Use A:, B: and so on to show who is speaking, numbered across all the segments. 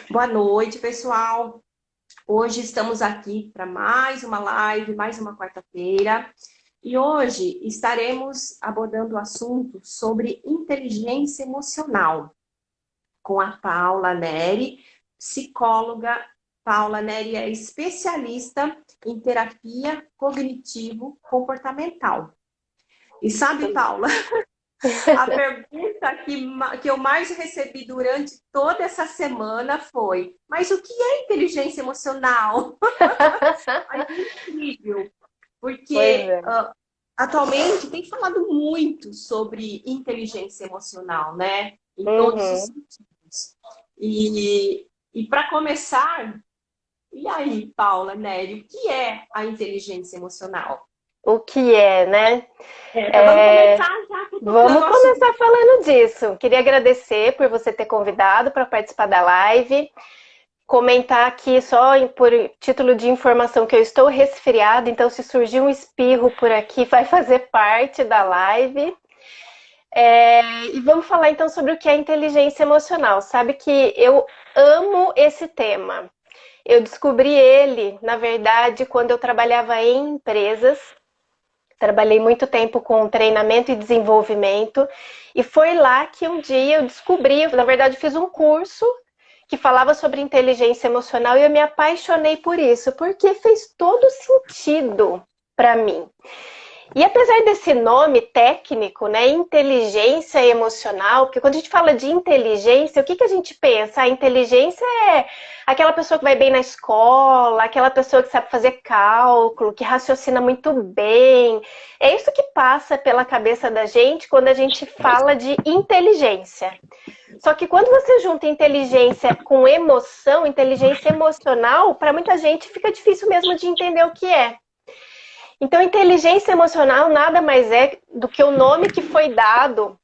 A: Boa noite, pessoal. Hoje estamos aqui para mais uma live, mais uma quarta-feira. E hoje estaremos abordando o assunto sobre inteligência emocional com a Paula Neri, psicóloga. Paula Neri é especialista em terapia cognitivo-comportamental. E sabe, Paula, a pergunta que eu mais recebi durante toda essa semana foi: mas o que é inteligência emocional? Mas é incrível,
B: Pois
A: porque
B: é.
A: atualmente tem falado muito sobre inteligência emocional, né? Em todos os
B: Uhum.
A: sentidos. E para começar, e aí, Paula, Nery, o que é a inteligência emocional?
B: O que é, né?
A: Já vamos
B: É,
A: começar já tocando
B: Vamos
A: o assunto.
B: começar falando disso. Queria agradecer por você ter convidado para participar da live. Comentar aqui só por título de informação que eu estou resfriada, então se surgir um espirro por aqui, vai fazer parte da live. E vamos falar então sobre o que é inteligência emocional. Sabe que eu amo esse tema. Eu descobri ele, na verdade, quando eu trabalhava em empresas. Trabalhei muito tempo com treinamento e desenvolvimento, e foi lá que um dia eu descobri, na verdade, fiz um curso que falava sobre inteligência emocional e eu me apaixonei por isso, porque fez todo sentido para mim. E apesar desse nome técnico, né, inteligência emocional, porque quando a gente fala de inteligência, o que a gente pensa? A inteligência é aquela pessoa que vai bem na escola, aquela pessoa que sabe fazer cálculo, que raciocina muito bem. É isso que passa pela cabeça da gente quando a gente fala de inteligência. Só que quando você junta inteligência com emoção, inteligência emocional, para muita gente fica difícil mesmo de entender o que é. Então, inteligência emocional nada mais é do que o nome que foi dado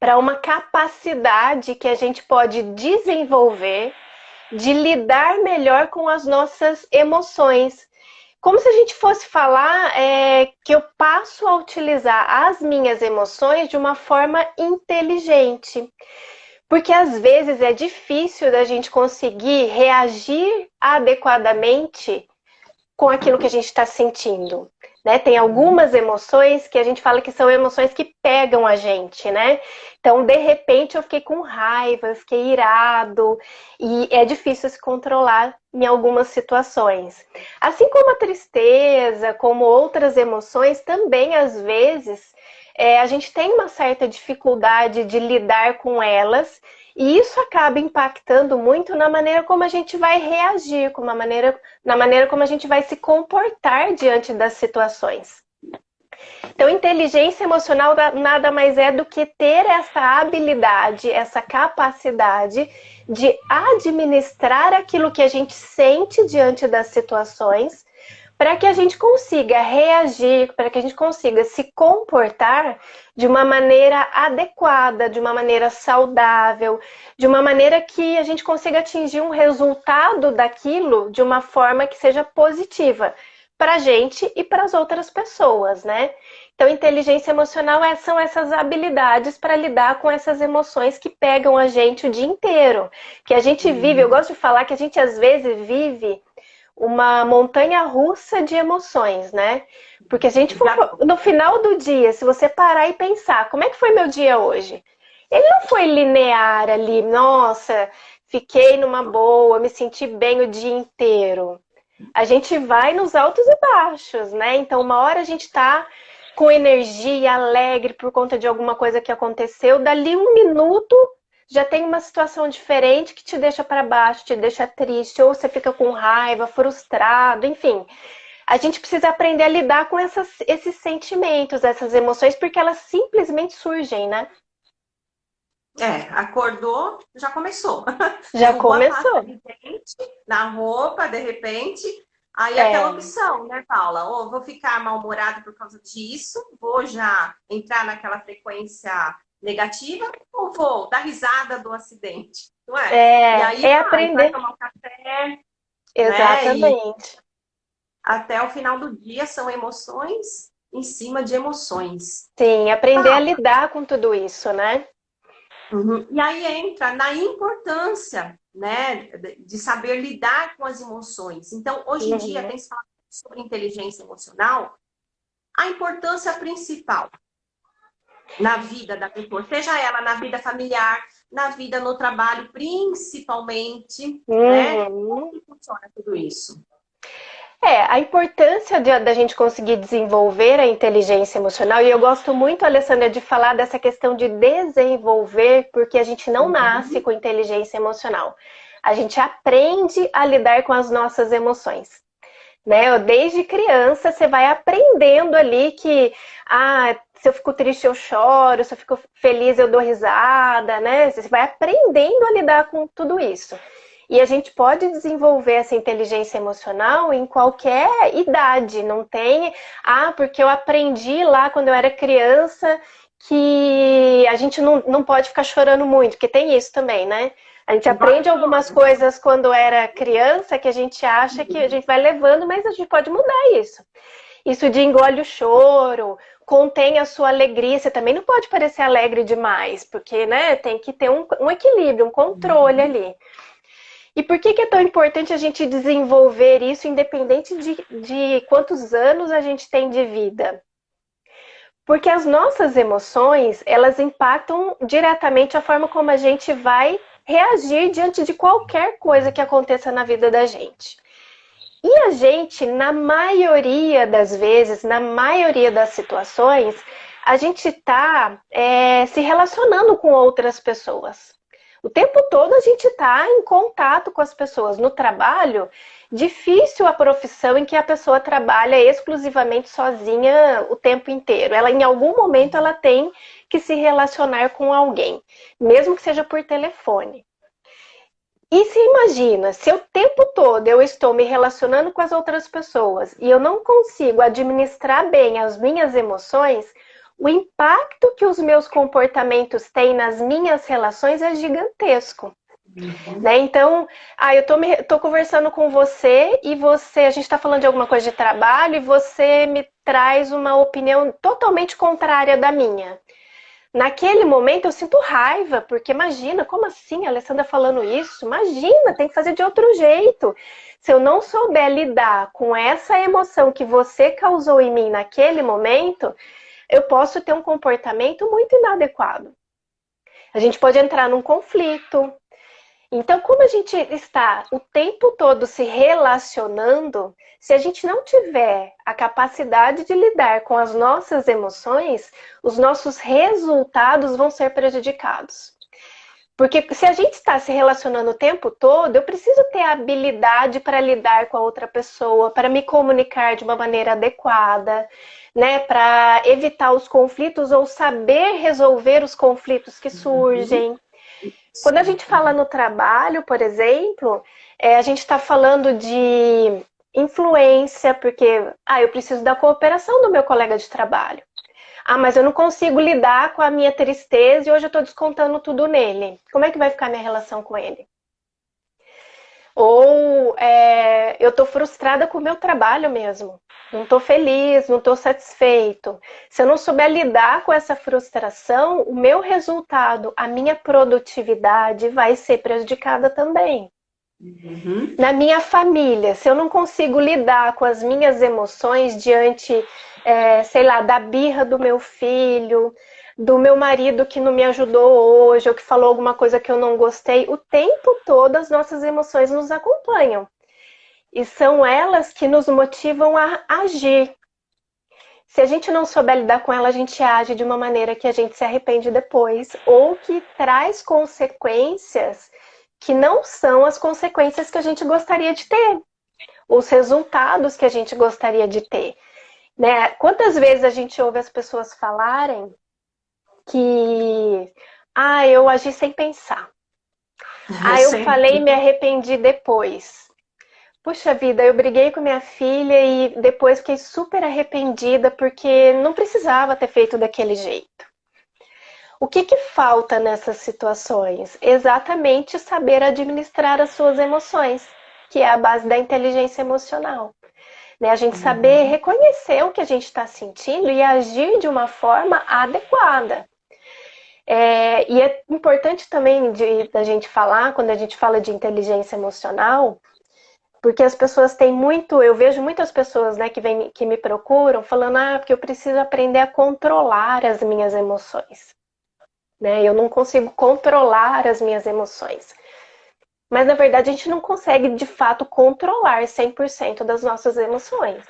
B: para uma capacidade que a gente pode desenvolver de lidar melhor com as nossas emoções. Como se a gente fosse falar que eu passo a utilizar as minhas emoções de uma forma inteligente. Porque às vezes é difícil da gente conseguir reagir adequadamente com aquilo que a gente está sentindo. Né? Tem algumas emoções que a gente fala que são emoções que pegam a gente, né? Então, de repente, eu fiquei com raiva, eu fiquei irado, e é difícil se controlar em algumas situações. Assim como a tristeza, como outras emoções, também às vezes a gente tem uma certa dificuldade de lidar com elas, e isso acaba impactando muito na maneira como a gente vai reagir, na maneira como a gente vai se comportar diante das situações. Então, inteligência emocional nada mais é do que ter essa habilidade, essa capacidade de administrar aquilo que a gente sente diante das situações, para que a gente consiga reagir, para que a gente consiga se comportar de uma maneira adequada, de uma maneira saudável, de uma maneira que a gente consiga atingir um resultado daquilo de uma forma que seja positiva para a gente e para as outras pessoas, né? Então, inteligência emocional são essas habilidades para lidar com essas emoções que pegam a gente o dia inteiro. Que a gente vive, eu gosto de falar que a gente às vezes vive uma montanha russa de emoções, né? Porque a gente for, no final do dia, se você parar e pensar, como é que foi meu dia hoje? Ele não foi linear ali, nossa, fiquei numa boa, me senti bem o dia inteiro. A gente vai nos altos e baixos, né? Então, uma hora a gente tá com energia, alegre por conta de alguma coisa que aconteceu, dali um minuto já tem uma situação diferente que te deixa para baixo, te deixa triste, ou você fica com raiva, frustrado, enfim. A gente precisa aprender a lidar com esses sentimentos, essas emoções, porque elas simplesmente surgem, né?
A: Acordou, já começou.
B: Já
A: Derrubou a pasta
B: começou.
A: de dente na roupa, de repente. Aí aquela
B: É,
A: opção, né, Paula? Ou vou ficar mal-humorada por causa disso, vou já entrar naquela frequência negativa, ou vou dar risada do acidente, não é? E aí
B: é
A: vai
B: aprender.
A: tomar um café, né? E
B: Exatamente.
A: até o final do dia são emoções em cima de emoções.
B: Sim, aprender a
A: Paula,
B: lidar com tudo isso, né?
A: Uhum. E aí entra na importância, né, de saber lidar com as emoções. Então, hoje em dia,
B: Uhum.
A: tem se falado sobre inteligência emocional, a importância principal na vida da pessoa, seja ela na vida familiar, na vida no trabalho, principalmente, né? Como
B: Uhum.
A: que funciona tudo isso?
B: A importância da gente conseguir desenvolver a inteligência emocional, e eu gosto muito, Alessandra, de falar dessa questão de desenvolver, porque a gente não nasce
A: Uhum.
B: com inteligência emocional. A gente aprende a lidar com as nossas emoções. Né? Desde criança, você vai aprendendo ali que, se eu fico triste, eu choro, se eu fico feliz, eu dou risada, né? Você vai aprendendo a lidar com tudo isso. E a gente pode desenvolver essa inteligência emocional em qualquer idade, não tem, porque eu aprendi lá quando eu era criança que a gente não pode ficar chorando muito, porque tem isso também, né? A gente
A: Não pode
B: aprende algumas
A: chorar.
B: coisas quando era criança que a gente acha que a gente vai levando, mas a gente pode mudar isso. Isso de engole o choro, contém a sua alegria. Você também não pode parecer alegre demais, porque né, tem que ter um equilíbrio, um controle
A: Uhum.
B: ali. E por que é tão importante a gente desenvolver isso, independente de quantos anos a gente tem de vida? Porque as nossas emoções, elas impactam diretamente a forma como a gente vai reagir diante de qualquer coisa que aconteça na vida da gente. E a gente, na maioria das vezes, na maioria das situações, a gente está se relacionando com outras pessoas. O tempo todo a gente está em contato com as pessoas. No trabalho, difícil a profissão em que a pessoa trabalha exclusivamente sozinha o tempo inteiro. Ela, em algum momento, ela tem que se relacionar com alguém, mesmo que seja por telefone. E se imagina, se o tempo todo eu estou me relacionando com as outras pessoas e eu não consigo administrar bem as minhas emoções, o impacto que os meus comportamentos têm nas minhas relações é gigantesco.
A: Uhum.
B: Né? Então, eu tô conversando com você e a gente está falando de alguma coisa de trabalho e você me traz uma opinião totalmente contrária da minha. Naquele momento eu sinto raiva, porque imagina, como assim a Alessandra falando isso? Imagina, tem que fazer de outro jeito. Se eu não souber lidar com essa emoção que você causou em mim naquele momento, eu posso ter um comportamento muito inadequado. A gente pode entrar num conflito. Então, como a gente está o tempo todo se relacionando, se a gente não tiver a capacidade de lidar com as nossas emoções, os nossos resultados vão ser prejudicados. Porque se a gente está se relacionando o tempo todo, eu preciso ter a habilidade para lidar com a outra pessoa, para me comunicar de uma maneira adequada, né, para evitar os conflitos ou saber resolver os conflitos que
A: Uhum.
B: surgem. Quando a
A: Sim.
B: gente fala no trabalho, por exemplo, a gente está falando de influência, porque eu preciso da cooperação do meu colega de trabalho. Mas eu não consigo lidar com a minha tristeza e hoje eu estou descontando tudo nele. Como é que vai ficar a minha relação com ele? Ou eu estou frustrada com o meu trabalho mesmo. Não estou feliz, não estou satisfeito. Se eu não souber lidar com essa frustração, o meu resultado, a minha produtividade vai ser prejudicada também.
A: Uhum.
B: Na minha família, se eu não consigo lidar com as minhas emoções diante, sei lá, da birra do meu filho, do meu marido que não me ajudou hoje, ou que falou alguma coisa que eu não gostei, o tempo todo as nossas emoções nos acompanham. E são elas que nos motivam a agir. Se a gente não souber lidar com ela, a gente age de uma maneira que a gente se arrepende depois, ou que traz consequências que não são as consequências que a gente gostaria de ter, os resultados que a gente gostaria de ter. Né? Quantas vezes a gente ouve as pessoas falarem que eu agi sem pensar.
A: É
B: Eu falei e
A: sempre.
B: me arrependi depois. Puxa vida, eu briguei com minha filha e depois fiquei super arrependida porque não precisava ter feito daquele jeito. O que falta nessas situações? Exatamente saber administrar as suas emoções, que é a base da inteligência emocional. Né? A gente saber
A: Uhum.
B: reconhecer o que a gente está sentindo e agir de uma forma adequada. E é importante também da gente falar, quando a gente fala de inteligência emocional, porque as pessoas têm muito, eu vejo muitas pessoas, né, que me procuram falando, porque eu preciso aprender a controlar as minhas emoções, né? Eu não consigo controlar as minhas emoções. Mas na verdade a gente não consegue de fato controlar 100% das nossas emoções.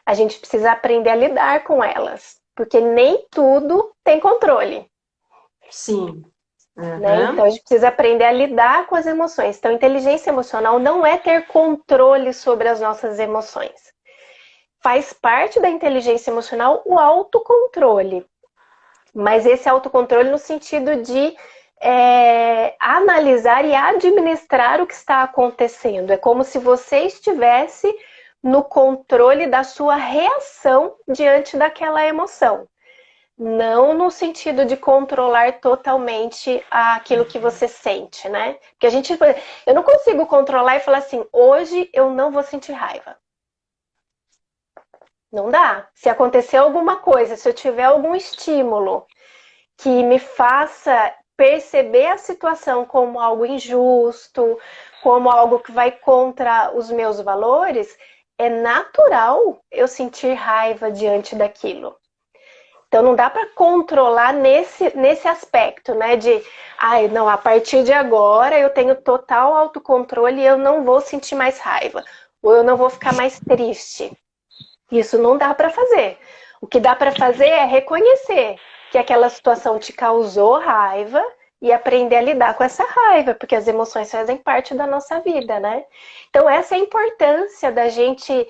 B: A gente precisa aprender a lidar com elas, porque nem tudo tem controle.
A: Sim.
B: Né?
A: Uhum.
B: Então a gente precisa aprender a lidar com as emoções. Então, inteligência emocional não é ter controle sobre as nossas emoções. Faz parte da inteligência emocional o autocontrole. Mas esse autocontrole no sentido de analisar e administrar o que está acontecendo. É como se você estivesse no controle da sua reação diante daquela emoção. Não no sentido de controlar totalmente aquilo que você sente, né? Porque eu não consigo controlar e falar assim, hoje eu não vou sentir raiva. Não dá. Se acontecer alguma coisa, se eu tiver algum estímulo que me faça perceber a situação como algo injusto, como algo que vai contra os meus valores, é natural eu sentir raiva diante daquilo. Então não dá para controlar nesse aspecto, né? Não, a partir de agora eu tenho total autocontrole e eu não vou sentir mais raiva, ou eu não vou ficar mais triste. Isso não dá para fazer. O que dá para fazer é reconhecer que aquela situação te causou raiva e aprender a lidar com essa raiva, porque as emoções fazem parte da nossa vida, né? Então essa é a importância da gente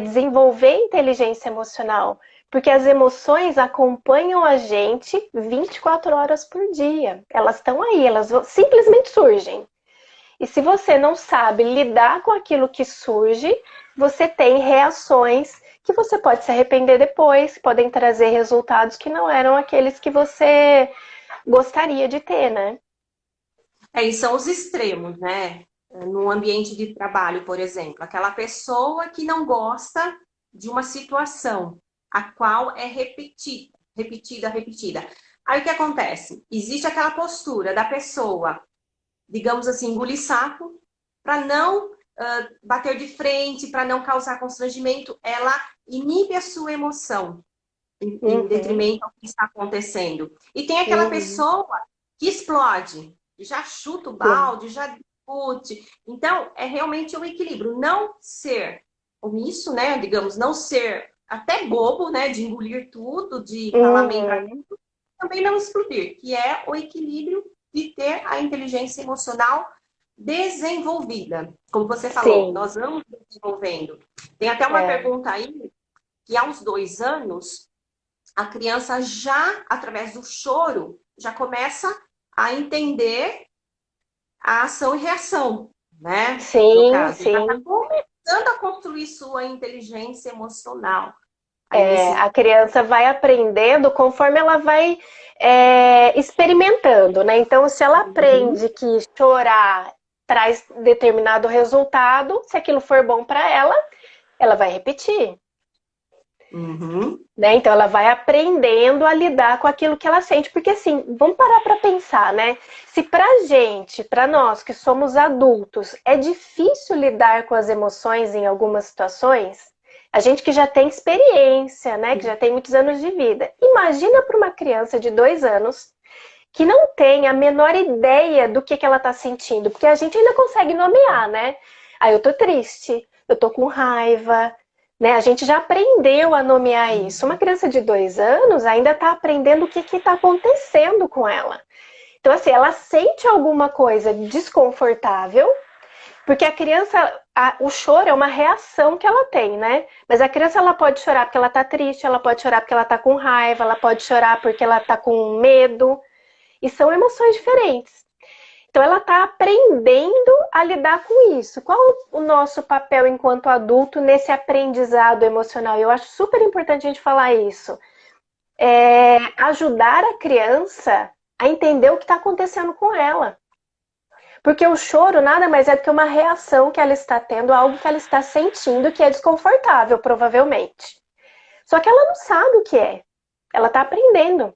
B: desenvolver inteligência emocional. Porque as emoções acompanham a gente 24 horas por dia. Elas estão aí, elas simplesmente surgem. E se você não sabe lidar com aquilo que surge, você tem reações que você pode se arrepender depois, podem trazer resultados que não eram aqueles que você gostaria de ter, né?
A: E são os extremos, né? No ambiente de trabalho, por exemplo, aquela pessoa que não gosta de uma situação, a qual é repetida, repetida, repetida. Aí o que acontece? Existe aquela postura da pessoa, digamos assim, engolir saco, para não bater de frente, para não causar constrangimento, ela inibe a sua emoção em detrimento ao que está acontecendo. E tem aquela pessoa que explode, já chuta o balde, já discute. Então, é realmente um equilíbrio. Não ser omisso, né? Digamos, não ser até bobo, né? De engolir tudo, de falar bem para tudo. Também não explodir, que é o equilíbrio de ter a inteligência emocional desenvolvida. Como você falou,
B: Sim.
A: nós vamos desenvolvendo. Tem até uma pergunta aí, que aos 2 anos, a criança já, através do choro, já começa a entender a ação e reação, né? No
B: Sim,
A: caso, já está
B: sim.
A: começando a construir sua inteligência emocional. Aí
B: A criança vai aprendendo conforme ela vai experimentando, né? Então, se ela aprende que chorar traz determinado resultado, se aquilo for bom para ela vai repetir. Né? Então ela vai aprendendo a lidar com aquilo que ela sente, porque assim, vamos parar para pensar, né? Se pra gente, para nós que somos adultos, é difícil lidar com as emoções em algumas situações, a gente que já tem experiência, né? Que já tem muitos anos de vida. Imagina para uma criança de 2 anos que não tem a menor ideia do que ela está sentindo, porque a gente ainda consegue nomear, né? Eu tô triste, eu tô com raiva, né? A gente já aprendeu a nomear isso. Uma criança de 2 anos ainda está aprendendo o que está acontecendo com ela. Então, assim, ela sente alguma coisa desconfortável, porque a criança, o choro é uma reação que ela tem, né? Mas a criança, ela pode chorar porque ela tá triste, ela pode chorar porque ela tá com raiva, ela pode chorar porque ela tá com medo. E são emoções diferentes. Então ela está aprendendo a lidar com isso. Qual o nosso papel enquanto adulto nesse aprendizado emocional? Eu acho super importante a gente falar isso. Ajudar a criança a entender o que está acontecendo com ela. Porque o choro nada mais é do que uma reação que ela está tendo a algo que ela está sentindo que é desconfortável, provavelmente. Só que ela não sabe o que é. Ela está aprendendo.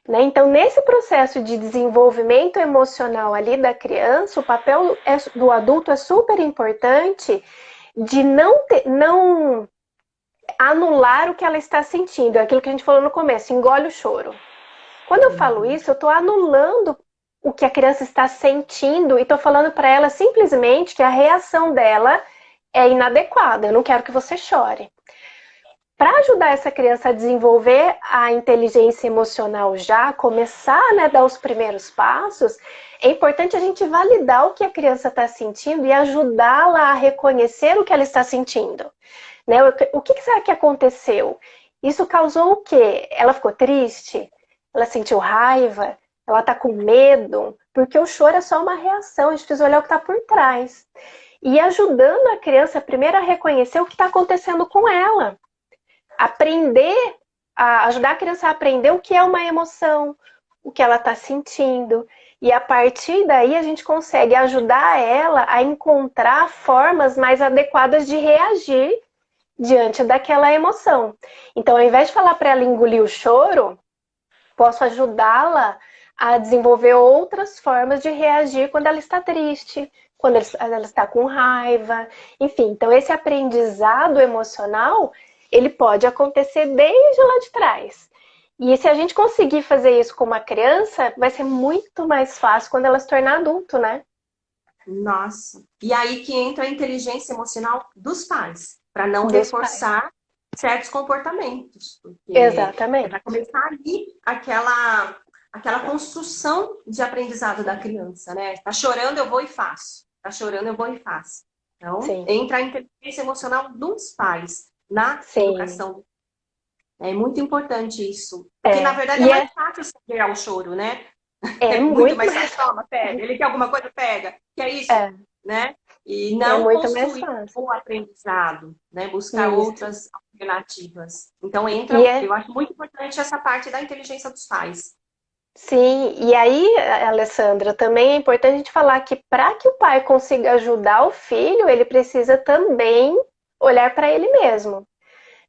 B: né? Então, nesse processo de desenvolvimento emocional ali da criança, o papel do adulto é super importante de não anular o que ela está sentindo. É aquilo que a gente falou no começo, engole o choro. Quando eu falo isso, eu estou anulando o que a criança está sentindo e estou falando para ela simplesmente que a reação dela é inadequada. Eu não quero que você chore. Para ajudar essa criança a desenvolver a inteligência emocional já, começar, né, a dar os primeiros passos, é importante a gente validar o que a criança está sentindo e ajudá-la a reconhecer o que ela está sentindo. Né? O que será que aconteceu? Isso causou o quê? Ela ficou triste? Ela sentiu raiva? Ela está com medo? Porque o choro é só uma reação, a gente precisa olhar o que está por trás. E ajudando a criança primeiro a reconhecer o que está acontecendo com ela. Ajudar a criança a aprender o que é uma emoção, o que ela está sentindo. E a partir daí a gente consegue ajudar ela a encontrar formas mais adequadas de reagir diante daquela emoção. Então, ao invés de falar para ela engolir o choro, posso ajudá-la a desenvolver outras formas de reagir quando ela está triste, quando ela está com raiva, enfim. Então, esse aprendizado emocional, ele pode acontecer desde lá de trás. E se a gente conseguir fazer isso com uma criança, vai ser muito mais fácil quando ela se tornar adulto, né?
A: Nossa. E aí que entra a inteligência emocional dos pais, para não
B: Dos
A: reforçar certos comportamentos. Porque
B: Exatamente.
A: vai começar ali aquela construção de aprendizado da criança, né? Tá chorando, eu vou e faço. Tá chorando, eu vou e faço. Então,
B: Sim.
A: entra a inteligência emocional dos pais na
B: Sim.
A: educação. É muito importante isso. Porque, na verdade, é mais fácil segurar o choro, né?
B: É
A: muito mais fácil. Toma, pega. Ele quer alguma coisa, pega. Que é isso, né? E não construir o aprendizado, né? Buscar outras alternativas. Então, eu acho muito importante essa parte da inteligência dos pais.
B: Sim, e aí, Alessandra, também é importante a gente falar que para que o pai consiga ajudar o filho, ele precisa também olhar para ele mesmo.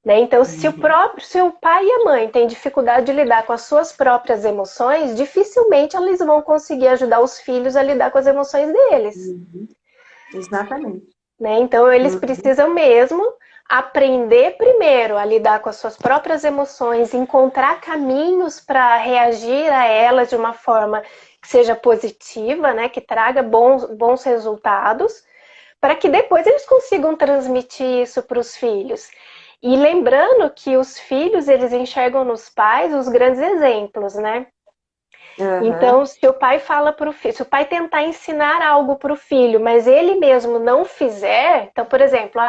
B: Né? Então, se o pai e a mãe têm dificuldade de lidar com as suas próprias emoções, dificilmente eles vão conseguir ajudar os filhos a lidar com as emoções deles.
A: Exatamente.
B: Né? Então, eles precisam mesmo aprender primeiro a lidar com as suas próprias emoções, encontrar caminhos para reagir a elas de uma forma que seja positiva, né? Que traga bons resultados, para que depois eles consigam transmitir isso para os filhos. E lembrando que os filhos, eles enxergam nos pais os grandes exemplos, né? Então, se o pai fala para o filho, se o pai tentar ensinar algo para o filho, mas ele mesmo não fizer, então, por exemplo,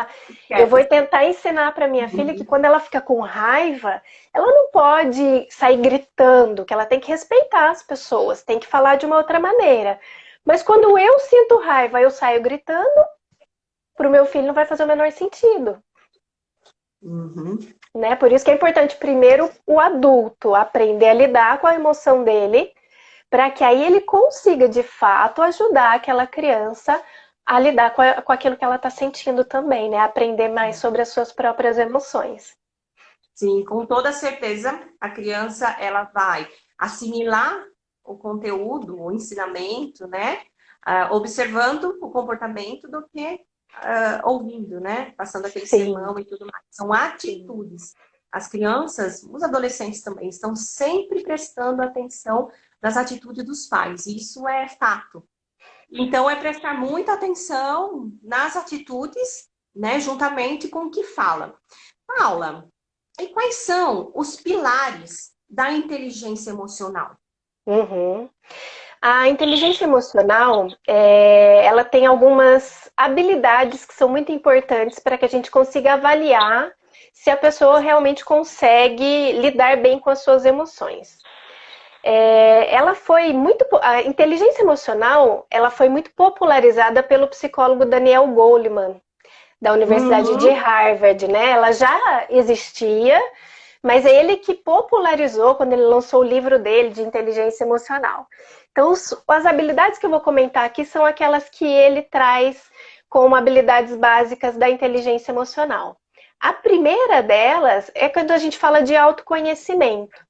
B: eu vou tentar ensinar para minha filha que quando ela fica com raiva, ela não pode sair gritando, que ela tem que respeitar as pessoas, tem que falar de uma outra maneira. Mas quando eu sinto raiva, eu saio gritando, para o meu filho não vai fazer o menor sentido. Né? Por isso que é importante primeiro o adulto aprender a lidar com a emoção dele, para que aí ele consiga de fato ajudar aquela criança a lidar com aquilo que ela está sentindo também, né? Aprender mais sobre as suas próprias emoções.
A: Sim, com toda certeza a criança ela vai assimilar o conteúdo, o ensinamento, né? Observando o comportamento do que ouvindo, né? Passando aquele sermão e tudo mais. São atitudes. As crianças, os adolescentes também, estão sempre prestando atenção nas atitudes dos pais. Isso é fato. Então, é prestar muita atenção nas atitudes, né? Juntamente com o que fala. Paula, e quais são os pilares da inteligência emocional?
B: A inteligência emocional, ela tem algumas habilidades que são muito importantes para que a gente consiga avaliar se a pessoa realmente consegue lidar bem com as suas emoções. A inteligência emocional, ela foi muito popularizada pelo psicólogo Daniel Goleman, da Universidade de Harvard, né? Ela já existia, mas é ele que popularizou quando ele lançou o livro dele de inteligência emocional. Então, as habilidades que eu vou comentar aqui são aquelas que ele traz como habilidades básicas da inteligência emocional. A primeira delas é quando a gente fala de autoconhecimento.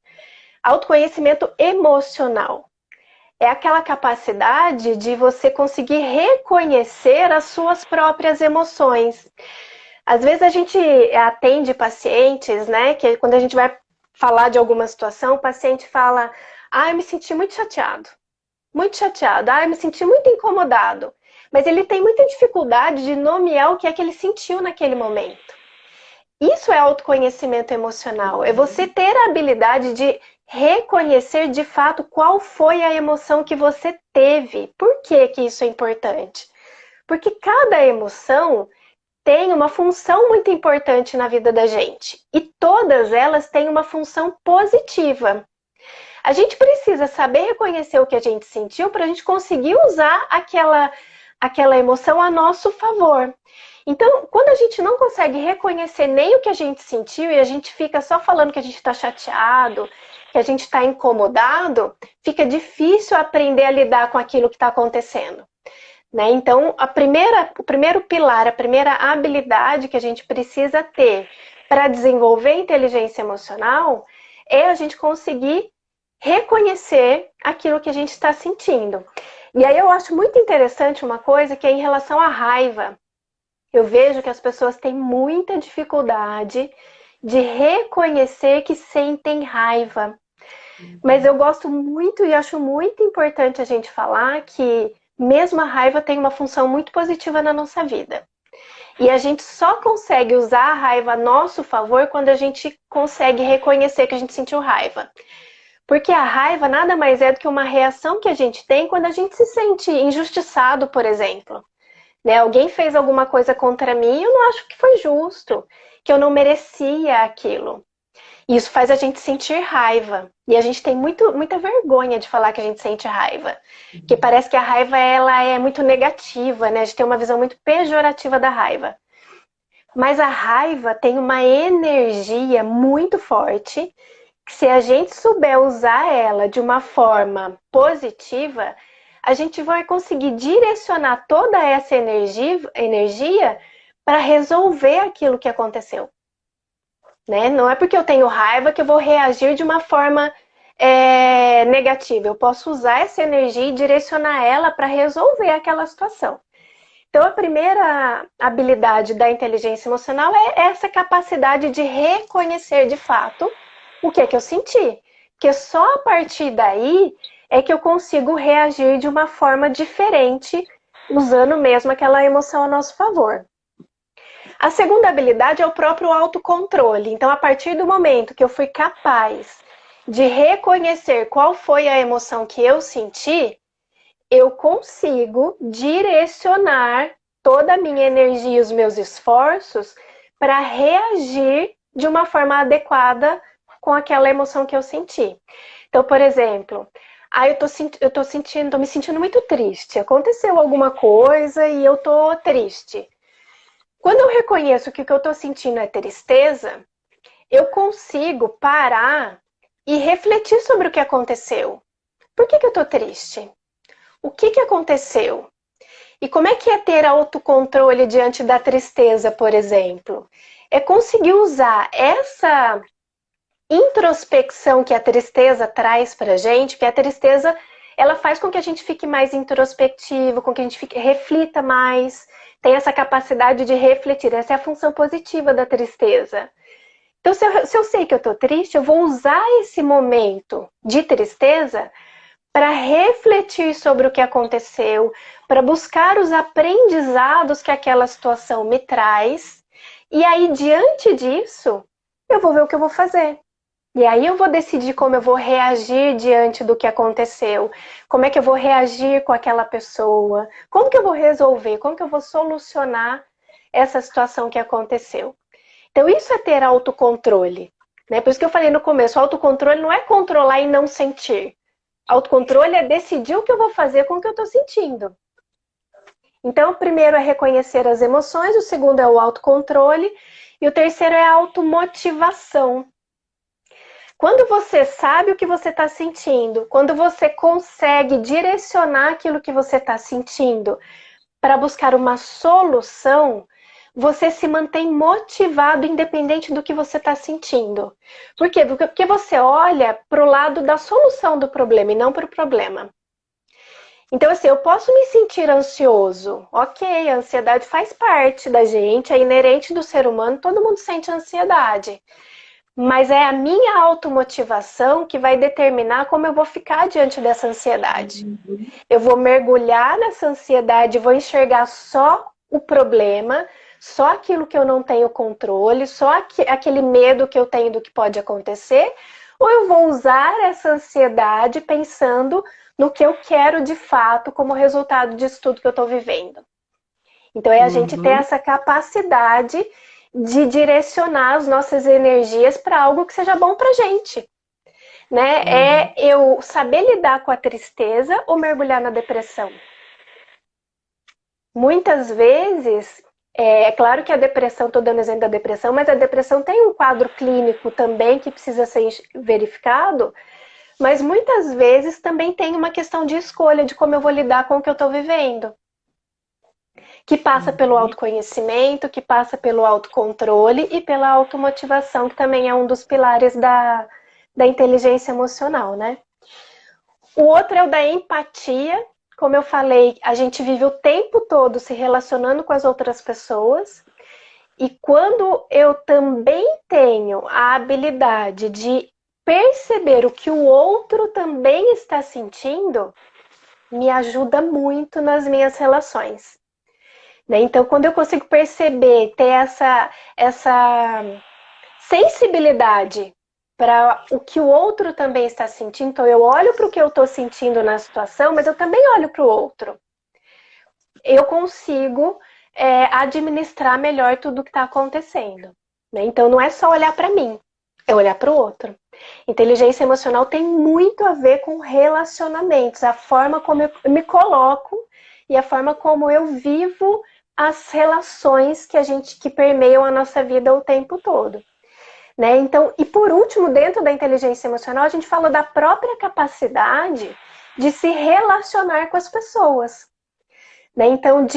B: Autoconhecimento emocional é aquela capacidade de você conseguir reconhecer as suas próprias emoções. Às vezes a gente atende pacientes, né, que quando a gente vai falar de alguma situação, o paciente fala: ah, eu me senti muito chateado, ah, eu me senti muito incomodado. Mas ele tem muita dificuldade de nomear o que é que ele sentiu naquele momento. Isso é autoconhecimento emocional, é você ter a habilidade de reconhecer de fato qual foi a emoção que você teve. Por que que isso é importante? Porque cada emoção tem uma função muito importante na vida da gente. E todas elas têm uma função positiva. A gente precisa saber reconhecer o que a gente sentiu para a gente conseguir usar aquela emoção a nosso favor. Então, quando a gente não consegue reconhecer nem o que a gente sentiu e a gente fica só falando que a gente está chateado, que a gente está incomodado, fica difícil aprender a lidar com aquilo que está acontecendo. Né? Então, o primeiro pilar, a primeira habilidade que a gente precisa ter para desenvolver inteligência emocional é a gente conseguir reconhecer aquilo que a gente está sentindo. E aí eu acho muito interessante uma coisa que é em relação à raiva. Eu vejo que as pessoas têm muita dificuldade de reconhecer que sentem raiva. Mas eu gosto muito e acho muito importante a gente falar que mesmo a raiva tem uma função muito positiva na nossa vida. E a gente só consegue usar a raiva a nosso favor quando a gente consegue reconhecer que a gente sentiu raiva. Porque a raiva nada mais é do que uma reação que a gente tem quando a gente se sente injustiçado, por exemplo. Né? Alguém fez alguma coisa contra mim e eu não acho que foi justo, que eu não merecia aquilo. Isso faz a gente sentir raiva. E a gente tem muita vergonha de falar que a gente sente raiva. Porque parece que a raiva ela é muito negativa, né? A gente tem uma visão muito pejorativa da raiva. Mas a raiva tem uma energia muito forte, que se a gente souber usar ela de uma forma positiva, a gente vai conseguir direcionar toda essa energia para resolver aquilo que aconteceu. Né? Não é porque eu tenho raiva que eu vou reagir de uma forma negativa. Eu posso usar essa energia e direcionar ela para resolver aquela situação. Então, a primeira habilidade da inteligência emocional é essa capacidade de reconhecer de fato o que é que eu senti. Porque só a partir daí é que eu consigo reagir de uma forma diferente, usando mesmo aquela emoção a nosso favor. A segunda habilidade é o próprio autocontrole. Então, a partir do momento que eu fui capaz de reconhecer qual foi a emoção que eu senti, eu consigo direcionar toda a minha energia e os meus esforços para reagir de uma forma adequada com aquela emoção que eu senti. Então, por exemplo, eu tô me sentindo muito triste. Aconteceu alguma coisa e eu tô triste. Quando eu reconheço que o que eu estou sentindo é tristeza, eu consigo parar e refletir sobre o que aconteceu. Por que eu estou triste? O que aconteceu? E como é que é ter autocontrole diante da tristeza, por exemplo? É conseguir usar essa introspecção que a tristeza traz pra gente, porque a tristeza ela faz com que a gente fique mais introspectivo, com que a gente reflita mais, tem essa capacidade de refletir. Essa é a função positiva da tristeza. Então, se eu sei que eu estou triste, eu vou usar esse momento de tristeza para refletir sobre o que aconteceu, para buscar os aprendizados que aquela situação me traz. E aí, diante disso, eu vou ver o que eu vou fazer. E aí eu vou decidir como eu vou reagir diante do que aconteceu, como é que eu vou reagir com aquela pessoa, como que eu vou resolver, como que eu vou solucionar essa situação que aconteceu. Então isso é ter autocontrole, né? Por isso que eu falei no começo, autocontrole não é controlar e não sentir. Autocontrole é decidir o que eu vou fazer com o que eu estou sentindo. Então o primeiro é reconhecer as emoções, o segundo é o autocontrole e o terceiro é a automotivação. Quando você sabe o que você está sentindo, quando você consegue direcionar aquilo que você está sentindo para buscar uma solução, você se mantém motivado independente do que você está sentindo. Por quê? Porque você olha para o lado da solução do problema e não para o problema. Então, assim, eu posso me sentir ansioso. Ok, a ansiedade faz parte da gente, é inerente do ser humano, todo mundo sente ansiedade. Mas é a minha automotivação que vai determinar como eu vou ficar diante dessa ansiedade. Eu vou mergulhar nessa ansiedade, vou enxergar só o problema, só aquilo que eu não tenho controle, só aquele medo que eu tenho do que pode acontecer, ou eu vou usar essa ansiedade pensando no que eu quero de fato como resultado disso tudo que eu estou vivendo. Então é a gente ter essa capacidade de direcionar as nossas energias para algo que seja bom para a gente. Né? É eu saber lidar com a tristeza ou mergulhar na depressão. Muitas vezes, é claro que a depressão, estou dando exemplo da depressão, mas a depressão tem um quadro clínico também que precisa ser verificado, mas muitas vezes também tem uma questão de escolha de como eu vou lidar com o que eu estou vivendo. Que passa pelo autoconhecimento, que passa pelo autocontrole e pela automotivação, que também é um dos pilares da inteligência emocional, né? O outro é o da empatia. Como eu falei, a gente vive o tempo todo se relacionando com as outras pessoas. E quando eu também tenho a habilidade de perceber o que o outro também está sentindo, me ajuda muito nas minhas relações. Então, quando eu consigo perceber, ter essa sensibilidade para o que o outro também está sentindo, então eu olho para o que eu estou sentindo na situação, mas eu também olho para o outro. Eu consigo administrar melhor tudo o que está acontecendo. Né? Então não é só olhar para mim, é olhar para o outro. Inteligência emocional tem muito a ver com relacionamentos, a forma como eu me coloco e a forma como eu vivo as relações que permeiam a nossa vida o tempo todo. Né? Então, e por último, dentro da inteligência emocional, a gente falou da própria capacidade de se relacionar com as pessoas. Né? Então,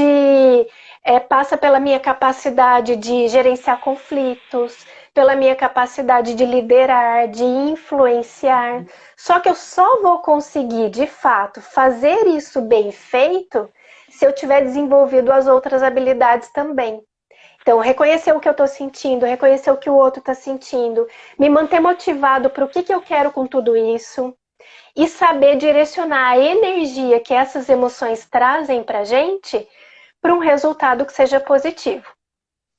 B: passa pela minha capacidade de gerenciar conflitos, pela minha capacidade de liderar, de influenciar. Só que eu só vou conseguir, de fato, fazer isso bem feito se eu tiver desenvolvido as outras habilidades também. Então, reconhecer o que eu estou sentindo, reconhecer o que o outro está sentindo, me manter motivado para o que eu quero com tudo isso e saber direcionar a energia que essas emoções trazem para a gente para um resultado que seja positivo.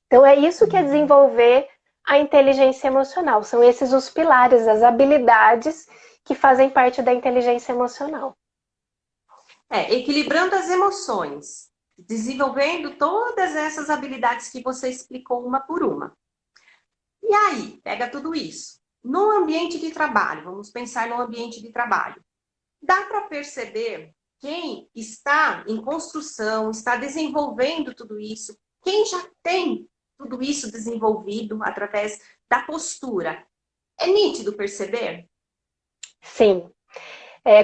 B: Então, é isso que é desenvolver a inteligência emocional. São esses os pilares, as habilidades que fazem parte da inteligência emocional.
A: Equilibrando as emoções, desenvolvendo todas essas habilidades que você explicou uma por uma. E aí, pega tudo isso. No ambiente de trabalho, vamos pensar no ambiente de trabalho. Dá para perceber quem está em construção, está desenvolvendo tudo isso, quem já tem tudo isso desenvolvido através da postura. É nítido perceber?
B: Sim.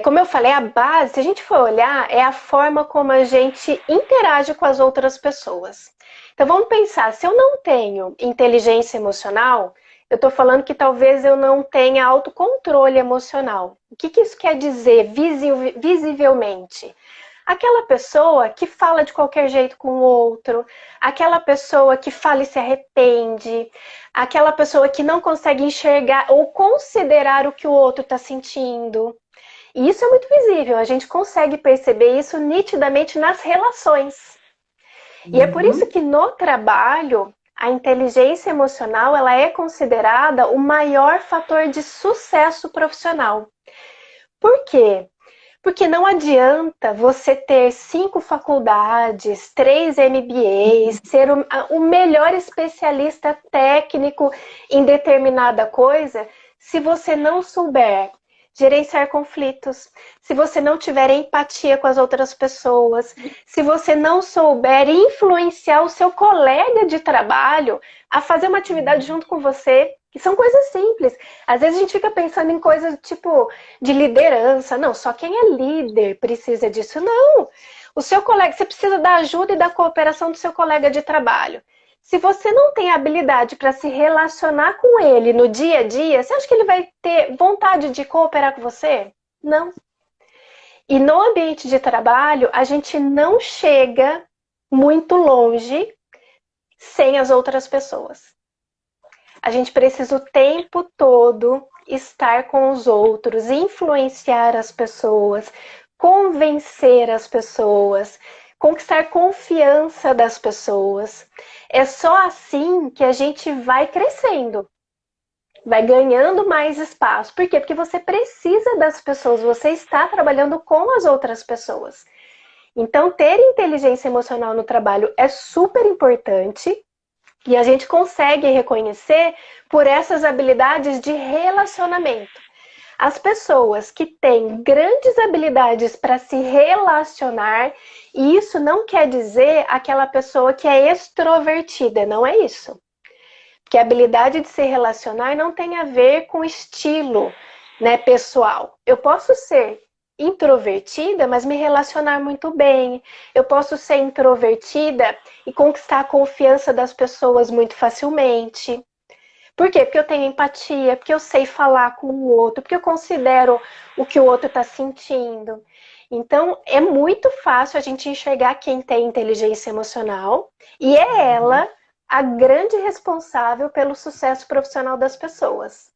B: Como eu falei, a base, se a gente for olhar, é a forma como a gente interage com as outras pessoas. Então vamos pensar, se eu não tenho inteligência emocional, eu estou falando que talvez eu não tenha autocontrole emocional. O que isso quer dizer visivelmente? Aquela pessoa que fala de qualquer jeito com o outro, aquela pessoa que fala e se arrepende, aquela pessoa que não consegue enxergar ou considerar o que o outro está sentindo. E isso é muito visível, a gente consegue perceber isso nitidamente nas relações. E é por isso que no trabalho, a inteligência emocional ela é considerada o maior fator de sucesso profissional. Por quê? Porque não adianta você ter 5 faculdades, 3 MBAs, ser o melhor especialista técnico em determinada coisa, se você não souber gerenciar conflitos, se você não tiver empatia com as outras pessoas, se você não souber influenciar o seu colega de trabalho a fazer uma atividade junto com você, que são coisas simples. Às vezes a gente fica pensando em coisas tipo de liderança. Não, só quem é líder precisa disso. Não. O seu colega, você precisa da ajuda e da cooperação do seu colega de trabalho. Se você não tem habilidade para se relacionar com ele no dia a dia, você acha que ele vai ter vontade de cooperar com você? Não. E no ambiente de trabalho, a gente não chega muito longe sem as outras pessoas. A gente precisa o tempo todo estar com os outros, influenciar as pessoas, convencer as pessoas, conquistar confiança das pessoas. É só assim que a gente vai crescendo, vai ganhando mais espaço. Por quê? Porque você precisa das pessoas, você está trabalhando com as outras pessoas. Então, ter inteligência emocional no trabalho é super importante e a gente consegue reconhecer por essas habilidades de relacionamento. As pessoas que têm grandes habilidades para se relacionar, e isso não quer dizer aquela pessoa que é extrovertida, não é isso. Porque a habilidade de se relacionar não tem a ver com estilo, né, pessoal. Eu posso ser introvertida, mas me relacionar muito bem. Eu posso ser introvertida e conquistar a confiança das pessoas muito facilmente. Por quê? Porque eu tenho empatia, porque eu sei falar com o outro, porque eu considero o que o outro está sentindo. Então, é muito fácil a gente enxergar quem tem inteligência emocional e é ela a grande responsável pelo sucesso profissional das pessoas.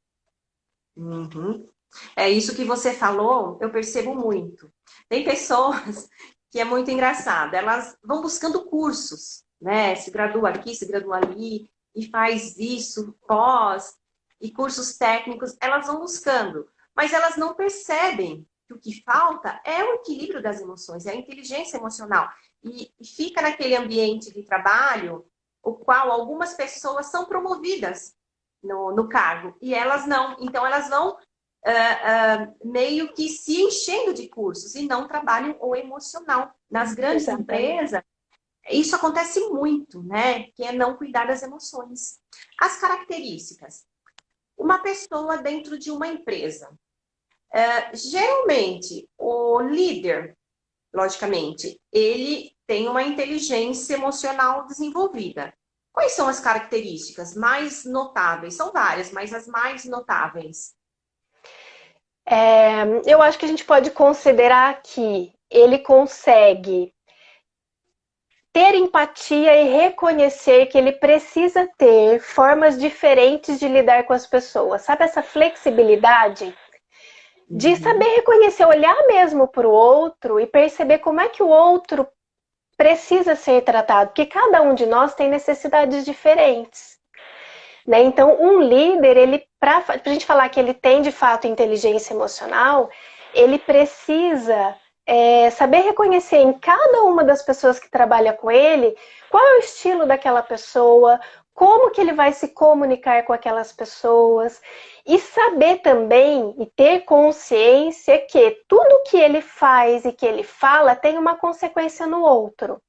A: Uhum. É isso que você falou, eu percebo muito. Tem pessoas que é muito engraçado, elas vão buscando cursos, né? Se gradua aqui, se gradua ali, e faz isso, pós, e cursos técnicos, elas vão buscando, mas elas não percebem que o que falta é o equilíbrio das emoções, é a inteligência emocional. E fica naquele ambiente de trabalho, o qual algumas pessoas são promovidas no cargo, e elas não. Então, elas vão meio que se enchendo de cursos e não trabalham o emocional. Nas grandes
B: Exatamente.
A: empresas, isso acontece muito, né? Que é não cuidar das emoções. As características. Uma pessoa dentro de uma empresa. Geralmente, o líder, logicamente, ele tem uma inteligência emocional desenvolvida. Quais são as características mais notáveis? São várias, mas as mais notáveis.
B: Eu acho que a gente pode considerar que ele consegue ter empatia e reconhecer que ele precisa ter formas diferentes de lidar com as pessoas. Sabe essa flexibilidade? De saber reconhecer, olhar mesmo para o outro e perceber como é que o outro precisa ser tratado, porque cada um de nós tem necessidades diferentes. Né? Então, um líder, ele para a gente falar que ele tem de fato inteligência emocional, ele precisa saber reconhecer em cada uma das pessoas que trabalha com ele qual é o estilo daquela pessoa, como que ele vai se comunicar com aquelas pessoas e saber também e ter consciência que tudo que ele faz e que ele fala tem uma consequência no outro.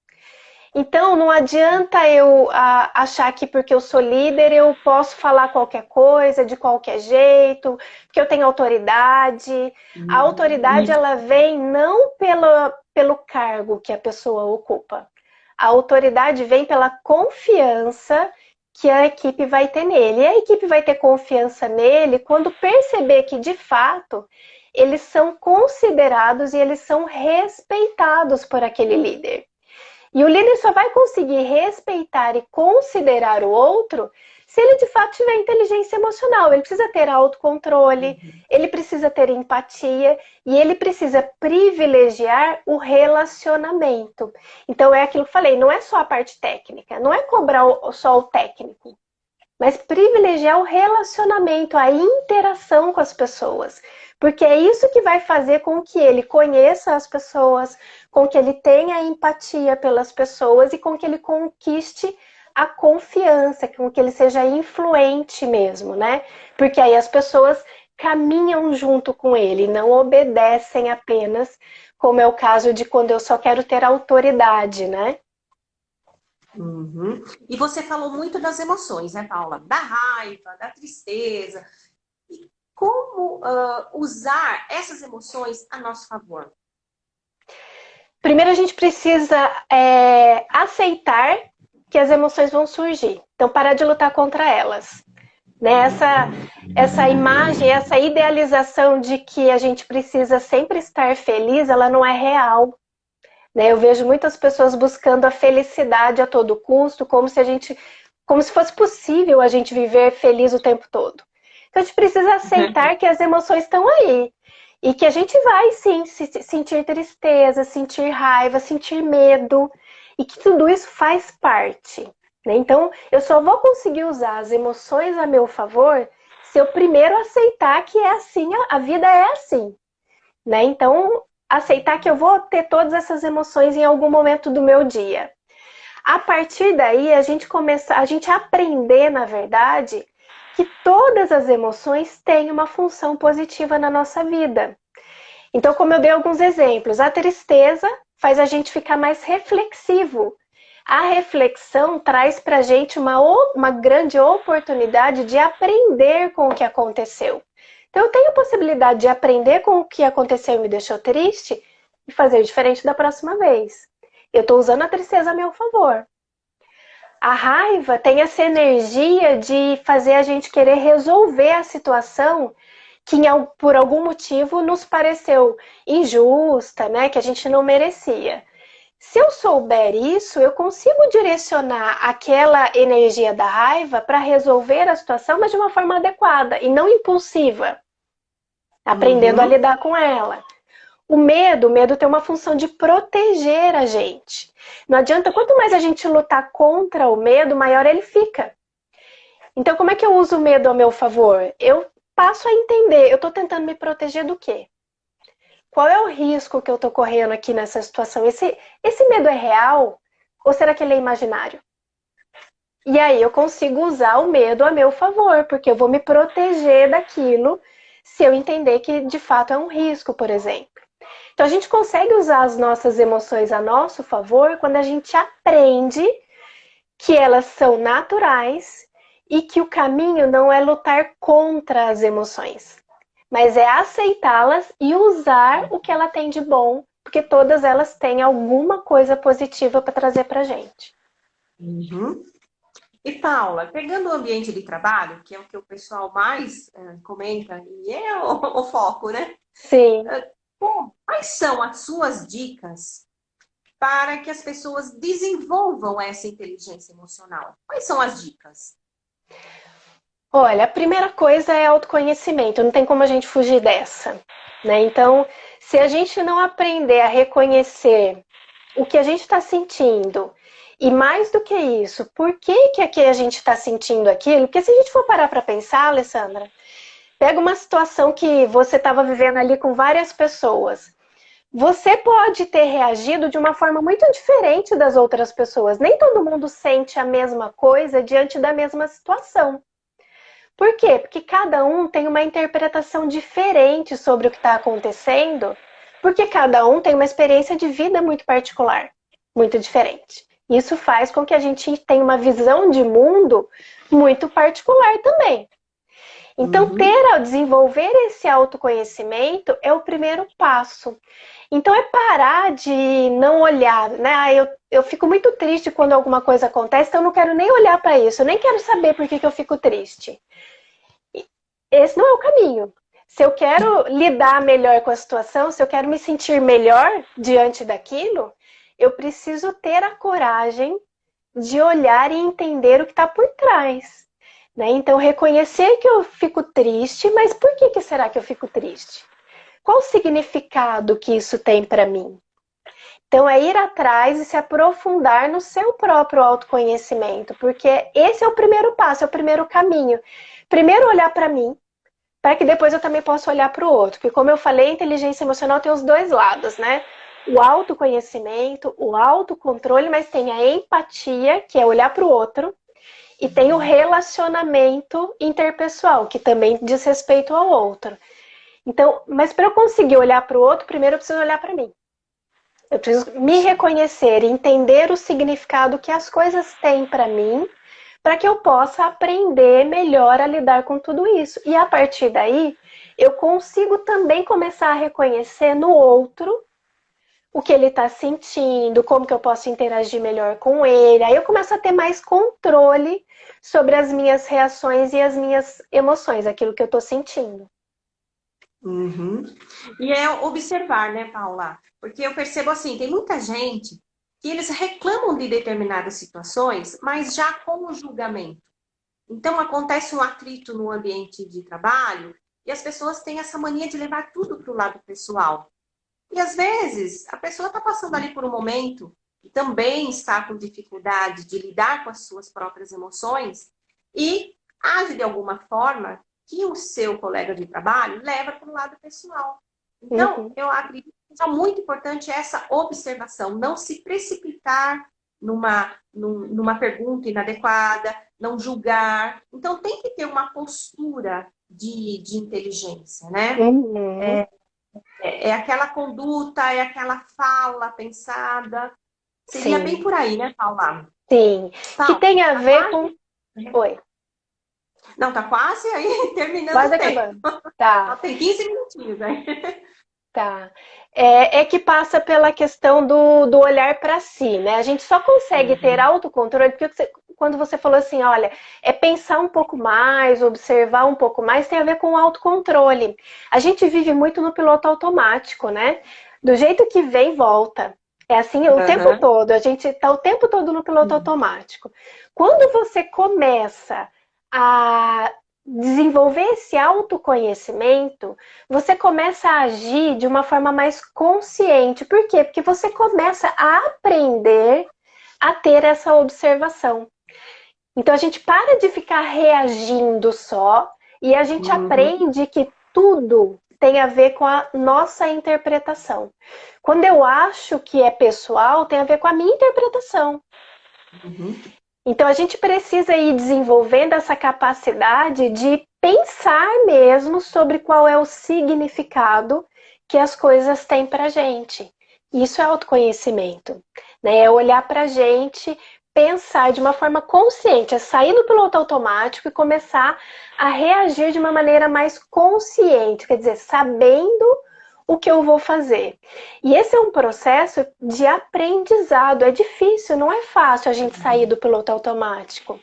B: Então, não adianta eu achar que porque eu sou líder eu posso falar qualquer coisa, de qualquer jeito, que eu tenho autoridade. A autoridade, ela vem não pelo cargo que a pessoa ocupa. A autoridade vem pela confiança que a equipe vai ter nele. E a equipe vai ter confiança nele quando perceber que, de fato, eles são considerados e eles são respeitados por aquele líder. E o líder só vai conseguir respeitar e considerar o outro se ele de fato tiver inteligência emocional. Ele precisa ter autocontrole, ele precisa ter empatia e ele precisa privilegiar o relacionamento. Então é aquilo que eu falei, não é só a parte técnica, não é cobrar só o técnico, mas privilegiar o relacionamento, a interação com as pessoas. Porque é isso que vai fazer com que ele conheça as pessoas, com que ele tenha empatia pelas pessoas e com que ele conquiste a confiança, com que ele seja influente mesmo, né? Porque aí as pessoas caminham junto com ele, não obedecem apenas, como é o caso de quando eu só quero ter autoridade, né?
A: Uhum. E você falou muito das emoções, né, Paula? Da raiva, da tristeza. E como usar essas emoções a nosso favor?
B: Primeiro a gente precisa aceitar que as emoções vão surgir. Então, parar de lutar contra elas. Né? Essa imagem, essa idealização de que a gente precisa sempre estar feliz, ela não é real. Né? Eu vejo muitas pessoas buscando a felicidade a todo custo, como se fosse possível a gente viver feliz o tempo todo. Então a gente precisa aceitar que as emoções estão aí. E que a gente vai sim sentir tristeza, sentir raiva, sentir medo. E que tudo isso faz parte. Né? Então eu só vou conseguir usar as emoções a meu favor se eu primeiro aceitar que é assim, a vida é assim. Né? Então, aceitar que eu vou ter todas essas emoções em algum momento do meu dia. A partir daí, a gente aprender, na verdade, que todas as emoções têm uma função positiva na nossa vida. Então, como eu dei alguns exemplos, a tristeza faz a gente ficar mais reflexivo. A reflexão traz para a gente uma grande oportunidade de aprender com o que aconteceu. Então, eu tenho a possibilidade de aprender com o que aconteceu e me deixou triste e fazer diferente da próxima vez. Eu estou usando a tristeza a meu favor. A raiva tem essa energia de fazer a gente querer resolver a situação que por algum motivo nos pareceu injusta, né? Que a gente não merecia. Se eu souber isso, eu consigo direcionar aquela energia da raiva para resolver a situação, mas de uma forma adequada e não impulsiva, aprendendo a lidar com ela. O medo tem uma função de proteger a gente. Não adianta, quanto mais a gente lutar contra o medo, maior ele fica. Então, como é que eu uso o medo a meu favor? Eu passo a entender, eu estou tentando me proteger do quê? Qual é o risco que eu estou correndo aqui nessa situação? Esse medo é real? Ou será que ele é imaginário? E aí eu consigo usar o medo a meu favor, porque eu vou me proteger daquilo se eu entender que de fato é um risco, por exemplo. Então a gente consegue usar as nossas emoções a nosso favor quando a gente aprende que elas são naturais e que o caminho não é lutar contra as emoções, mas é aceitá-las e usar o que ela tem de bom, porque todas elas têm alguma coisa positiva para trazer para a gente.
A: E Paula, pegando o ambiente de trabalho, que é o que o pessoal mais comenta, e é o foco, né?
B: Sim.
A: Quais são as suas dicas para que as pessoas desenvolvam essa inteligência emocional? Quais são as dicas?
B: Olha, a primeira coisa é autoconhecimento, não tem como a gente fugir dessa, né? Então, se a gente não aprender a reconhecer o que a gente está sentindo, e mais do que isso, por que aqui a gente está sentindo aquilo? Porque se a gente for parar para pensar, Alessandra, pega uma situação que você estava vivendo ali com várias pessoas. Você pode ter reagido de uma forma muito diferente das outras pessoas. Nem todo mundo sente a mesma coisa diante da mesma situação. Por quê? Porque cada um tem uma interpretação diferente sobre o que está acontecendo, porque cada um tem uma experiência de vida muito particular, muito diferente. Isso faz com que a gente tenha uma visão de mundo muito particular também. Então, desenvolver esse autoconhecimento é o primeiro passo. Então, é parar de não olhar, né? Eu fico muito triste quando alguma coisa acontece, então eu não quero nem olhar para isso, eu nem quero saber por que eu fico triste. Esse não é o caminho. Se eu quero lidar melhor com a situação, se eu quero me sentir melhor diante daquilo, eu preciso ter a coragem de olhar e entender o que está por trás. Né? Então, reconhecer que eu fico triste, mas por que será que eu fico triste? Qual o significado que isso tem para mim? Então, é ir atrás e se aprofundar no seu próprio autoconhecimento, porque esse é o primeiro passo, é o primeiro caminho. Primeiro olhar para mim, para que depois eu também possa olhar para o outro. Porque, como eu falei, a inteligência emocional tem os dois lados, né? O autoconhecimento, o autocontrole, mas tem a empatia, que é olhar para o outro, e tem o relacionamento interpessoal, que também diz respeito ao outro. Então, mas para eu conseguir olhar para o outro, primeiro eu preciso olhar para mim. Eu preciso me reconhecer e entender o significado que as coisas têm para mim, para que eu possa aprender melhor a lidar com tudo isso. E a partir daí, eu consigo também começar a reconhecer no outro o que ele está sentindo, como que eu posso interagir melhor com ele. Aí eu começo a ter mais controle sobre as minhas reações e as minhas emoções, aquilo que eu estou sentindo.
A: Uhum. E é observar, né, Paula? Porque eu percebo assim, tem muita gente que eles reclamam de determinadas situações, mas já com o julgamento. Então acontece um atrito no ambiente de trabalho e as pessoas têm essa mania de levar tudo para o lado pessoal. E às vezes a pessoa está passando ali por um momento e também está com dificuldade de lidar com as suas próprias emoções e age de alguma forma que o seu colega de trabalho leva para o lado pessoal. Então,
B: Uhum.
A: eu acredito que é muito importante essa observação, não se precipitar numa pergunta inadequada, não julgar. Então, tem que ter uma postura de inteligência, né?
B: Uhum.
A: É aquela conduta, é aquela fala pensada. Seria bem
B: Sim,
A: por aí, né, Paula?
B: sim. Que
A: Paula,
B: tem a
A: tá
B: ver com.
A: quase.
B: Oi,
A: Não, tá quase aí terminando
B: quase
A: o tempo.
B: acabando. Tá.
A: Só tem 15 minutinhos aí.
B: Tá. É que passa pela questão do olhar para si, né? A gente só consegue ter
A: Uhum.
B: autocontrole porque quando você falou assim, olha, é pensar um pouco mais, observar um pouco mais, tem a ver com o autocontrole. A gente vive muito no piloto automático, né? Do jeito que vem, volta. É assim o tempo
A: Uhum.
B: todo, a gente está o tempo todo no piloto automático. Quando você começa a desenvolver esse autoconhecimento, você começa a agir de uma forma mais consciente. Por quê? Porque você começa a aprender a ter essa observação. Então a gente para de ficar reagindo só e a gente
A: Uhum.
B: aprende que tudo tem a ver com a nossa interpretação. Quando eu acho que é pessoal, tem a ver com a minha interpretação.
A: Uhum.
B: Então a gente precisa ir desenvolvendo essa capacidade de pensar mesmo sobre qual é o significado que as coisas têm para gente. Isso é autoconhecimento, né? É olhar para a gente, pensar de uma forma consciente, é sair do piloto automático e começar a reagir de uma maneira mais consciente, quer dizer, sabendo o que eu vou fazer. E esse é um processo de aprendizado. É difícil, não é fácil a gente sair do piloto automático,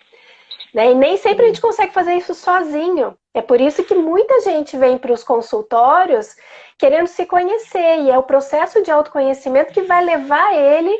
B: né? E nem sempre a gente consegue fazer isso sozinho. É por isso que muita gente vem para os consultórios querendo se conhecer. E é o processo de autoconhecimento que vai levar ele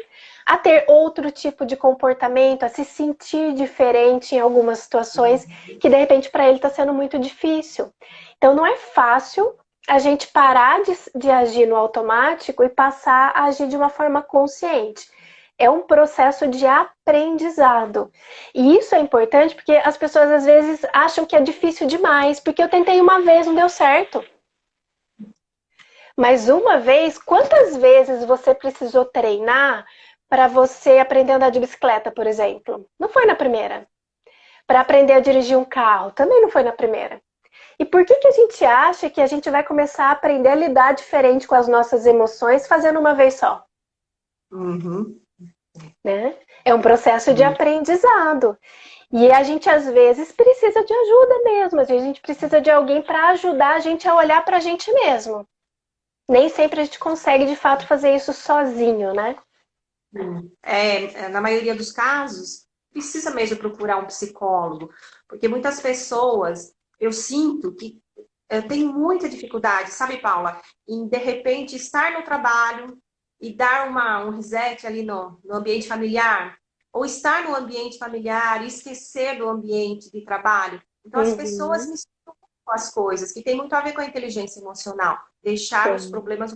B: a ter outro tipo de comportamento, a se sentir diferente em algumas situações que de repente para ele está sendo muito difícil. Então não é fácil a gente parar de agir no automático e passar a agir de uma forma consciente. É um processo de aprendizado. E isso é importante porque as pessoas às vezes acham que é difícil demais, porque eu tentei uma vez, não deu certo. Mas uma vez, quantas vezes você precisou treinar para você aprender a andar de bicicleta, por exemplo? Não foi na primeira. Para aprender a dirigir um carro, também não foi na primeira. E por que a gente acha que a gente vai começar a aprender a lidar diferente com as nossas emoções fazendo uma vez só?
A: Uhum.
B: Né? É um processo de
A: Uhum.
B: aprendizado. E a gente, às vezes, precisa de ajuda mesmo. Às vezes, a gente precisa de alguém para ajudar a gente a olhar para a gente mesmo. Nem sempre a gente consegue, de fato, fazer isso sozinho, né?
A: Na maioria dos casos, precisa mesmo procurar um psicólogo, porque muitas pessoas, eu sinto que têm muita dificuldade, sabe, Paula, em de repente estar no trabalho e dar um reset ali no ambiente familiar, ou estar no ambiente familiar e esquecer do ambiente de trabalho. Então, as pessoas
B: Uhum,
A: misturam as coisas, que tem muito a ver com a inteligência emocional, deixar os
B: sim.
A: problemas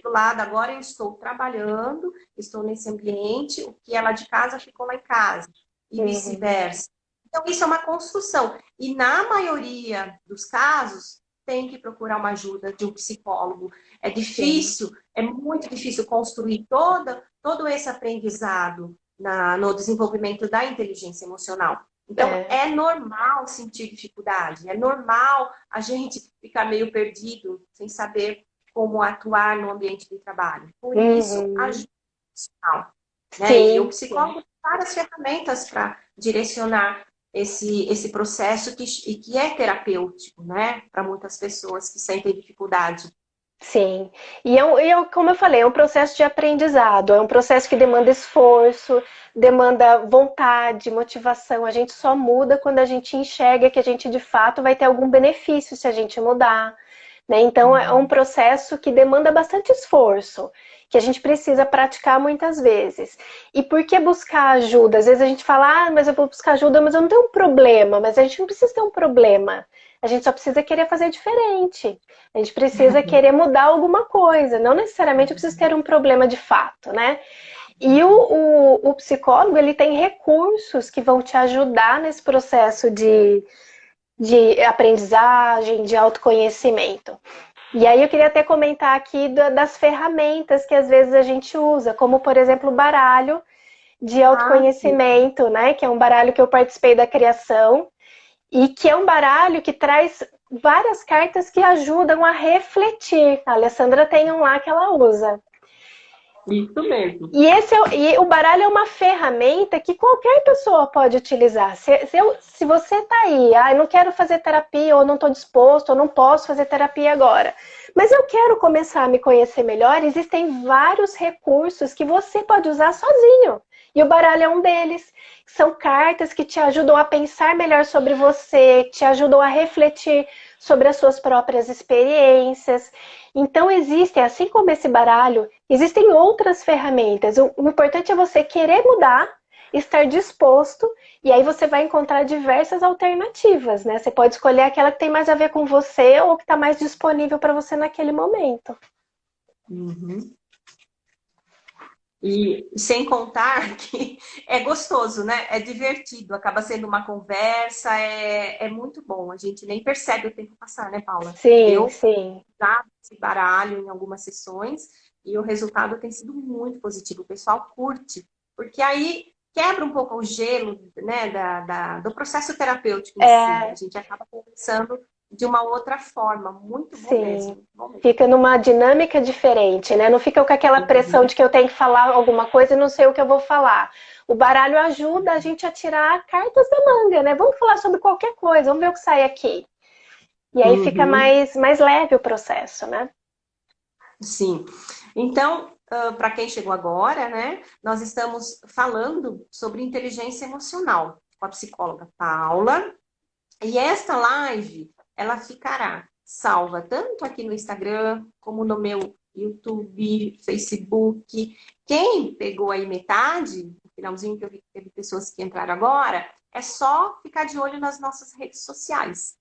A: do lado, agora eu estou trabalhando, estou nesse ambiente, o que é lá de casa ficou lá em casa, e
B: Uhum,
A: vice-versa. Então, isso é uma construção. E na maioria dos casos, tem que procurar uma ajuda de um psicólogo. É
B: sim.
A: difícil, é muito difícil construir todo esse aprendizado no desenvolvimento da inteligência emocional. Então,
B: É.
A: é normal sentir dificuldade, é normal a gente ficar meio perdido, sem saber como atuar no ambiente de trabalho. Por isso,
B: Uhum,
A: ajuda profissional, né? E o
B: sim, sim.
A: psicólogo tem várias ferramentas para direcionar esse processo e que é terapêutico, né? Para muitas pessoas que sentem dificuldade.
B: Sim, como eu falei, é um processo de aprendizado, é um processo que demanda esforço, demanda vontade, motivação. A gente só muda quando a gente enxerga que a gente de fato vai ter algum benefício se a gente mudar, né? Então é um processo que demanda bastante esforço, que a gente precisa praticar muitas vezes. E por que buscar ajuda? Às vezes a gente fala, mas eu vou buscar ajuda, mas eu não tenho um problema. Mas a gente não precisa ter um problema. A gente só precisa querer fazer diferente. A gente precisa querer mudar alguma coisa. Não necessariamente eu preciso ter um problema de fato, né? E o psicólogo, ele tem recursos que vão te ajudar nesse processo de aprendizagem, de autoconhecimento. E aí eu queria até comentar aqui das ferramentas que às vezes a gente usa, como por exemplo o baralho de autoconhecimento, né? Que é um baralho que eu participei da criação e que é um baralho que traz várias cartas que ajudam a refletir. A Alessandra tem um lá que ela usa.
A: Isso mesmo.
B: E o baralho é uma ferramenta que qualquer pessoa pode utilizar. Se você está aí, eu não quero fazer terapia, ou não estou disposto, ou não posso fazer terapia agora, mas eu quero começar a me conhecer melhor, existem vários recursos que você pode usar sozinho. E o baralho é um deles. São cartas que te ajudam a pensar melhor sobre você, te ajudam a refletir sobre as suas próprias experiências. Então existem, assim como esse baralho, existem outras ferramentas. O importante é você querer mudar, estar disposto, e aí você vai encontrar diversas alternativas, né? Você pode escolher aquela que tem mais a ver com você ou que está mais disponível para você naquele momento.
A: Uhum. E sem contar que é gostoso, né? É divertido, acaba sendo uma conversa, é muito bom. A gente nem percebe o tempo passar, né, Paula?
B: Sim,
A: Eu
B: sim.
A: já esse baralho em algumas sessões e o resultado tem sido muito positivo. O pessoal curte, porque aí quebra um pouco o gelo, né, do processo terapêutico em si. A gente acaba conversando de uma outra forma. Muito bom
B: Sim.
A: mesmo. Muito bom mesmo.
B: Fica numa dinâmica diferente, né? Não fica com aquela pressão
A: Uhum.
B: de que eu tenho que falar alguma coisa e não sei o que eu vou falar. O baralho ajuda a gente a tirar cartas da manga, né? Vamos falar sobre qualquer coisa, vamos ver o que sai aqui. E aí fica
A: Uhum.
B: mais leve o processo, né?
A: Sim. Então, para quem chegou agora, né, nós estamos falando sobre inteligência emocional com a psicóloga Paula. E esta live, ela ficará salva tanto aqui no Instagram, como no meu YouTube, Facebook. Quem pegou aí metade, no finalzinho que eu vi que teve pessoas que entraram agora, é só ficar de olho nas nossas redes sociais.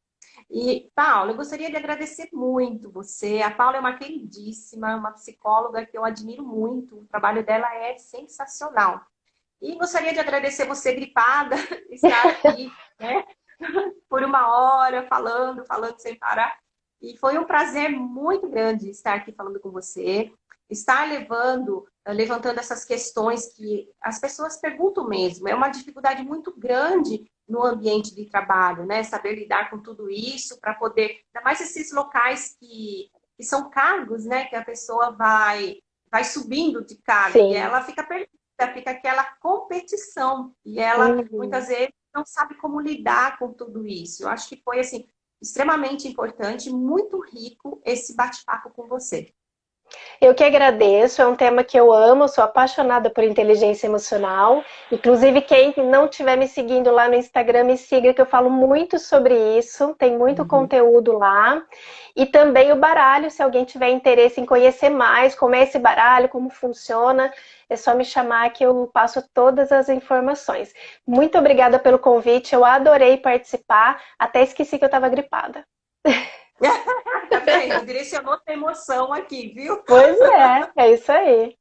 A: E, Paula, eu gostaria de agradecer muito você. A Paula é uma queridíssima, uma psicóloga que eu admiro muito. O trabalho dela é sensacional. E gostaria de agradecer você, gripada, estar aqui, né, por uma hora, falando sem parar. E foi um prazer muito grande estar aqui falando com você, estar levantando essas questões que as pessoas perguntam mesmo. É uma dificuldade muito grande no ambiente de trabalho, né? Saber lidar com tudo isso para poder, ainda mais esses locais que são cargos, né? Que a pessoa vai subindo de cargo e
B: Sim.
A: ela fica perdida, fica aquela competição e ela
B: Uhum.
A: muitas vezes não sabe como lidar com tudo isso. Eu acho que foi assim extremamente importante, muito rico esse bate-papo com você.
B: Eu que agradeço, é um tema que eu amo, sou apaixonada por inteligência emocional. Inclusive, quem não estiver me seguindo lá no Instagram, me siga, que eu falo muito sobre isso, tem muito
A: Uhum.
B: conteúdo lá. E também o baralho, se alguém tiver interesse em conhecer mais como é esse baralho, como funciona, é só me chamar que eu passo todas as informações. Muito obrigada pelo convite, eu adorei participar, até esqueci que eu estava gripada.
A: Tá vendo? Direcionou a emoção aqui, viu?
B: Pois é isso aí.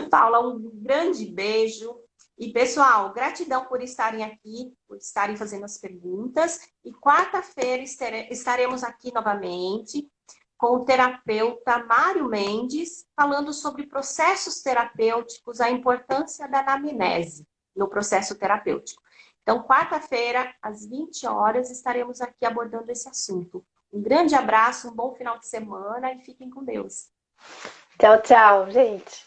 A: Paula, um grande beijo. E, pessoal, gratidão por estarem aqui, por estarem fazendo as perguntas. E quarta-feira estaremos aqui novamente com o terapeuta Mário Mendes, falando sobre processos terapêuticos, a importância da anamnese no processo terapêutico. Então, quarta-feira, às 20 horas, estaremos aqui abordando esse assunto. Um grande abraço, um bom final de semana e fiquem com Deus.
B: Tchau, tchau, gente.